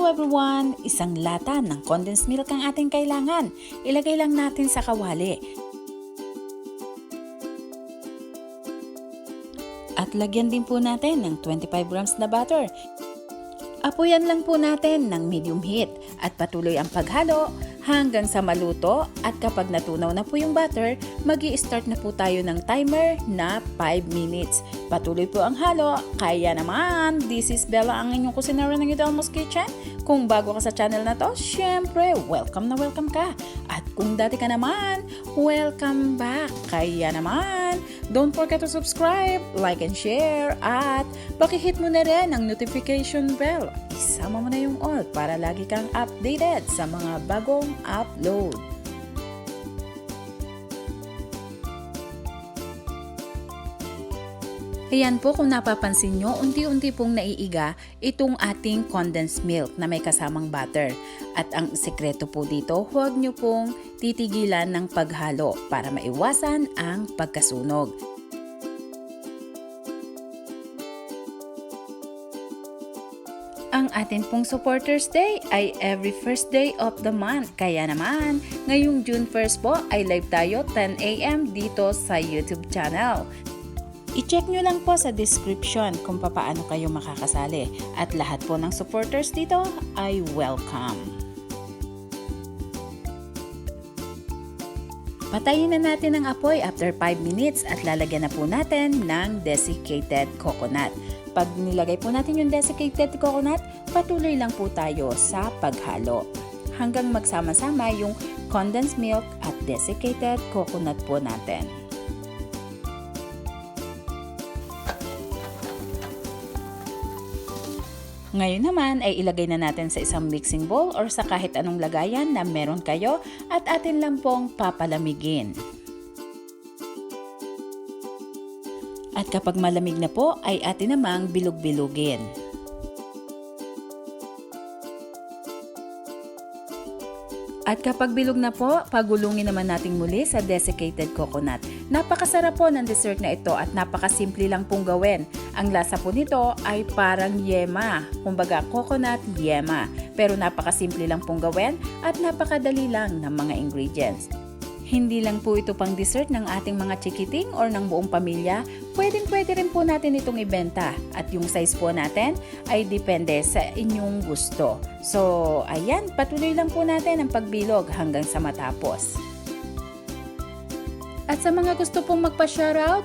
Hello everyone! Isang lata ng condensed milk ang ating kailangan. Ilagay lang natin sa kawali. At lagyan din po natin ng 25 grams na butter. Apuyan lang po natin ng medium heat at patuloy ang paghalo hanggang sa maluto, at kapag natunaw na po yung butter, magi-start na po tayo ng timer na 5 minutes. Patuloy po ang halo. Kaya naman, this is Bella, ang inyong kusinera ng Yudelmo's Kitchen. Kung bago ka sa channel na to, syempre, welcome na welcome ka. At kung dati ka naman, welcome back. Kaya naman, don't forget to subscribe, like and share, at pakihit mo na rin ang notification bell. Isama mo na yung all para lagi kang updated sa mga bagong upload. Ayan po, kung napapansin nyo, unti-unti pong naiiga itong ating condensed milk na may kasamang butter. At ang sekreto po dito, huwag nyo pong titigilan ng paghalo para maiwasan ang pagkasunog. Ang atin pong Supporters Day ay every first day of the month. Kaya naman, ngayong June 1st po ay live tayo 10 AM dito sa YouTube channel. I-check nyo lang po sa description kung paano kayo makakasali. At lahat po ng supporters dito ay welcome. Patayin na natin ang apoy after 5 minutes at lalagyan na po natin ng desiccated coconut. Pag nilagay po natin yung desiccated coconut, patuloy lang po tayo sa paghalo hanggang magsama-sama yung condensed milk at desiccated coconut po natin. Ngayon naman ay ilagay na natin sa isang mixing bowl or sa kahit anong lagayan na meron kayo at atin lang pong papalamigin. At kapag malamig na po ay atin namang bilog-bilugin. At kapag bilog na po, pagulungin naman natin muli sa desiccated coconut. Napakasarap po ng dessert na ito at napakasimple lang pong gawin. Ang lasa po nito ay parang yema, kumbaga coconut yema. Pero napakasimple lang pong gawin at napakadali lang ng mga ingredients. Hindi lang po ito pang dessert ng ating mga chikiting or ng buong pamilya, pwede rin po natin itong ibenta. At yung size po natin ay depende sa inyong gusto. So, ayan, patuloy lang po natin ang pagbilog hanggang sa matapos. At sa mga gusto pong magpa-shoutout,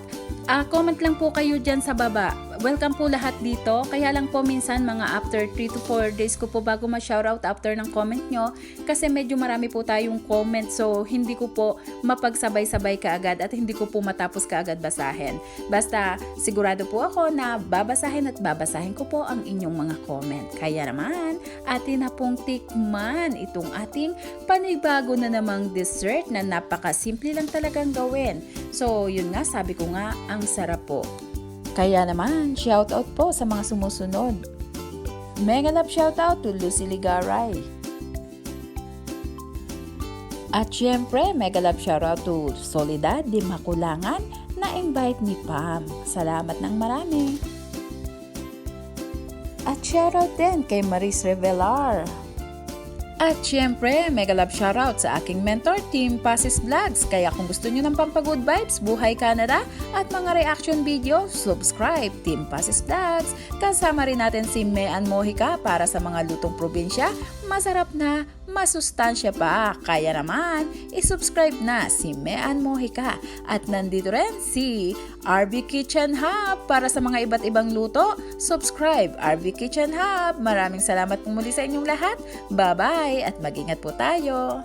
comment lang po kayo dyan sa baba. Welcome po lahat dito. Kaya lang po minsan mga after 3 to 4 days ko po bago ma-shoutout after ng comment nyo. Kasi medyo marami po tayong comment. So hindi ko po mapagsabay-sabay kaagad at hindi ko po matapos kaagad basahin. Basta sigurado po ako na babasahin at babasahin ko po ang inyong mga comment. Kaya naman atin na pong tikman itong ating panibago na namang dessert na napakasimple lang talagang gawin. So yun nga, sabi ko nga, ang sarap po. Kaya naman, shoutout po sa mga sumusunod. Mega love shoutout to Lucy Ligaray. At syempre, mega love shoutout to Soledad di Makulangan na invite ni Pam. Salamat ng marami. At shoutout din kay Maris Revelar. At syempre, mega love shoutout sa aking mentor, Team Passes Vlogs. Kaya kung gusto nyo ng pampagood vibes, buhay Canada, at mga reaction video, subscribe Team Passes Vlogs. Kasama rin natin si Mean Mojica para sa mga lutong probinsya, masarap na, masustansya pa. Kaya naman, isubscribe na si Mean Mojica. At nandito rin si RB Kitchen Hub para sa mga iba't ibang luto. Subscribe RB Kitchen Hub. Maraming salamat po muli sa inyong lahat. Bye-bye at mag-ingat po tayo.